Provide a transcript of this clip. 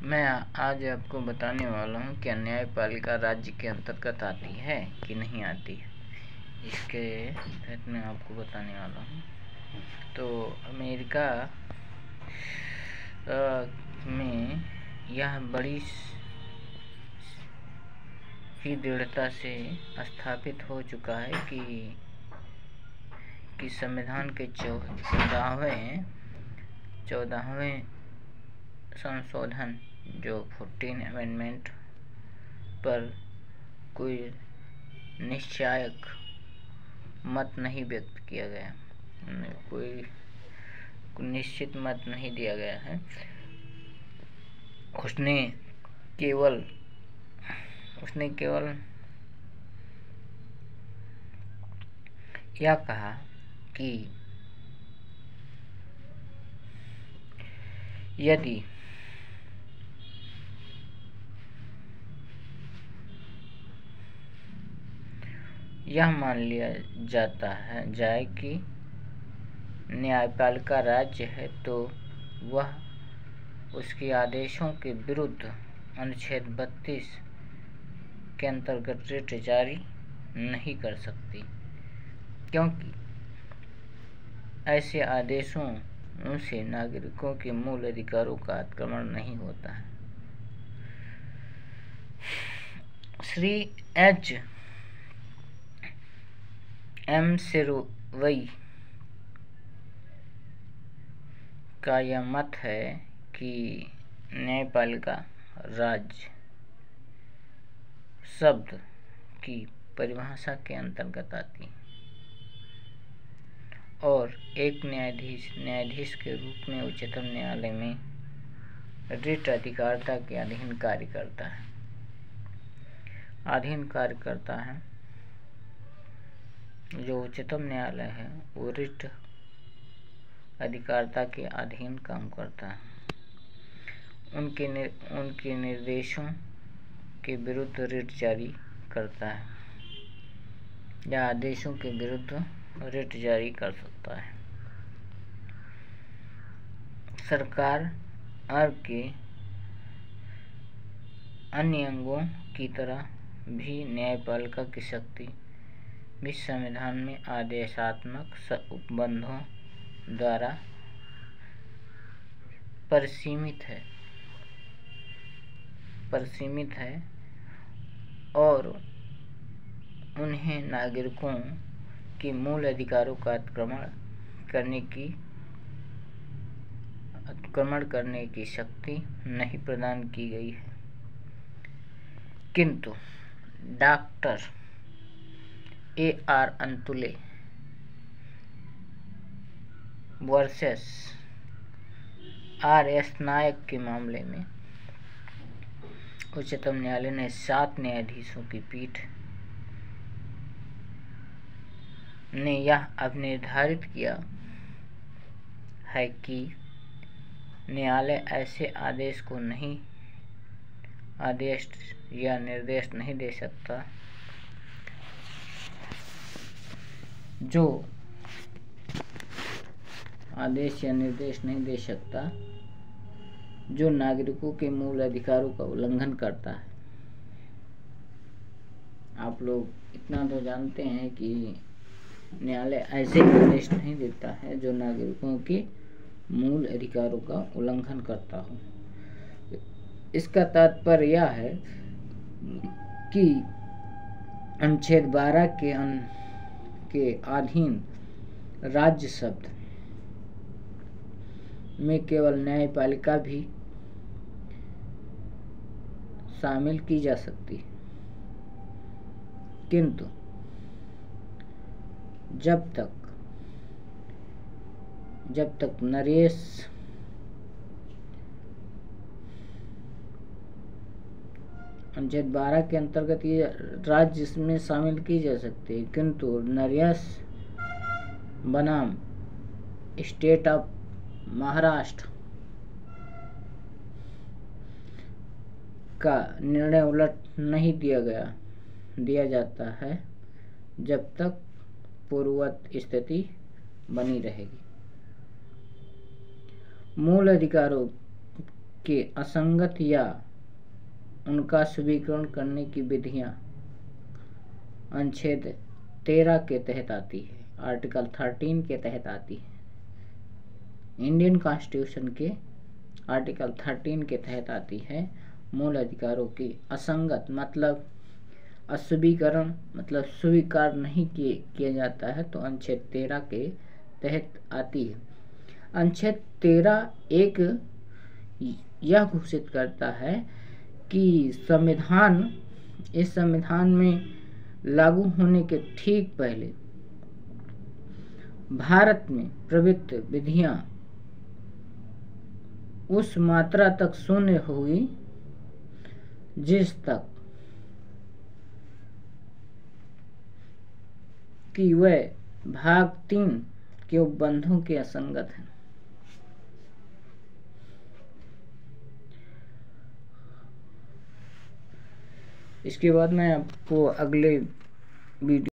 मैं आज आपको बताने वाला हूँ क्या न्यायपालिका राज्य के अंतर्गत आती है कि नहीं आती है। इसके तहत मैं आपको बताने वाला हूँ। तो अमेरिका में यह बड़ी ही दृढ़ता से स्थापित हो चुका है कि संविधान के 14वें संशोधन जो 14 अमेंडमेंट पर कोई निश्चायक मत नहीं व्यक्त किया गया, कोई निश्चित मत नहीं दिया गया है। उसने केवल यह कहा कि यदि यह मान लिया जाए कि न्यायपालिका राज्य है तो वह उसके आदेशों के विरुद्ध अनुच्छेद 32 के अंतर्गत रिट जारी नहीं कर सकती, क्योंकि ऐसे आदेशों से नागरिकों के मूल अधिकारों का अतिक्रमण नहीं होता है। श्री H.M. सिरोवई का यह मत है कि न्यायपालिका राज्य शब्द की परिभाषा के अंतर्गत आती है और एक न्यायाधीश के रूप में उच्चतम न्यायालय में रिट अधिकारिता के अधीन कार्य करता है। जो उच्चतम न्यायालय है वो रिट अधिकारिता के अधीन काम करता है। उनके निर्देशों के विरुद्ध रिट जारी करता है या आदेशों के विरुद्ध रिट जारी कर सकता है। सरकार के अन्य अंगों की तरह भी न्यायपालिका की शक्ति भी संविधान में आदेशात्मक उपबंधों द्वारा परिसीमित है और उन्हें नागरिकों के मूल अधिकारों का अतिक्रमण करने की शक्ति नहीं प्रदान की गई है। किंतु doctor A.R. Antule versus R.S. नायक के मामले में उच्चतम न्यायालय ने 7 न्यायाधीशों की पीठ ने यह अब निर्धारित किया है कि न्यायालय ऐसे आदेश या निर्देश नहीं दे सकता जो नागरिकों के मूल अधिकारों का उल्लंघन करता है। आप लोग इतना तो जानते हैं कि न्यायालय ऐसे आदेश नहीं देता है जो नागरिकों के मूल अधिकारों का उल्लंघन करता हो। इसका तात्पर्य यह है कि अनुच्छेद 12 के अधीन राज्य शब्द में केवल न्यायपालिका भी शामिल की जा सकती है, किंतु जब तक नरेश अनुच्छेद 12 के अंतर्गत ये राज्य में शामिल की जा सकती है, किंतु नरेश बनाम स्टेट ऑफ महाराष्ट्र का निर्णय उलट नहीं दिया जाता है जब तक पूर्ववत स्थिति बनी रहेगी। मूल अधिकारों के असंगत या उनका स्वीकरण करने की विधियां अनुच्छेद 13 के तहत आती है, आर्टिकल 13 के तहत आती है। इंडियन कॉन्स्टिट्यूशन के आर्टिकल 13 के तहत आती है। मूल अधिकारों की असंगत मतलब अस्वीकरण मतलब स्वीकार नहीं किया जाता है, तो अनुच्छेद 13 के तहत आती है। अनुच्छेद 13 एक यह घोषित करता है कि इस संविधान में लागू होने के ठीक पहले भारत में प्रवृत्त विधियां उस मात्रा तक शून्य होगी जिस तक कि वह भाग 3 के उपबंधों के असंगत है। इसके बाद मैं आपको अगले वीडियो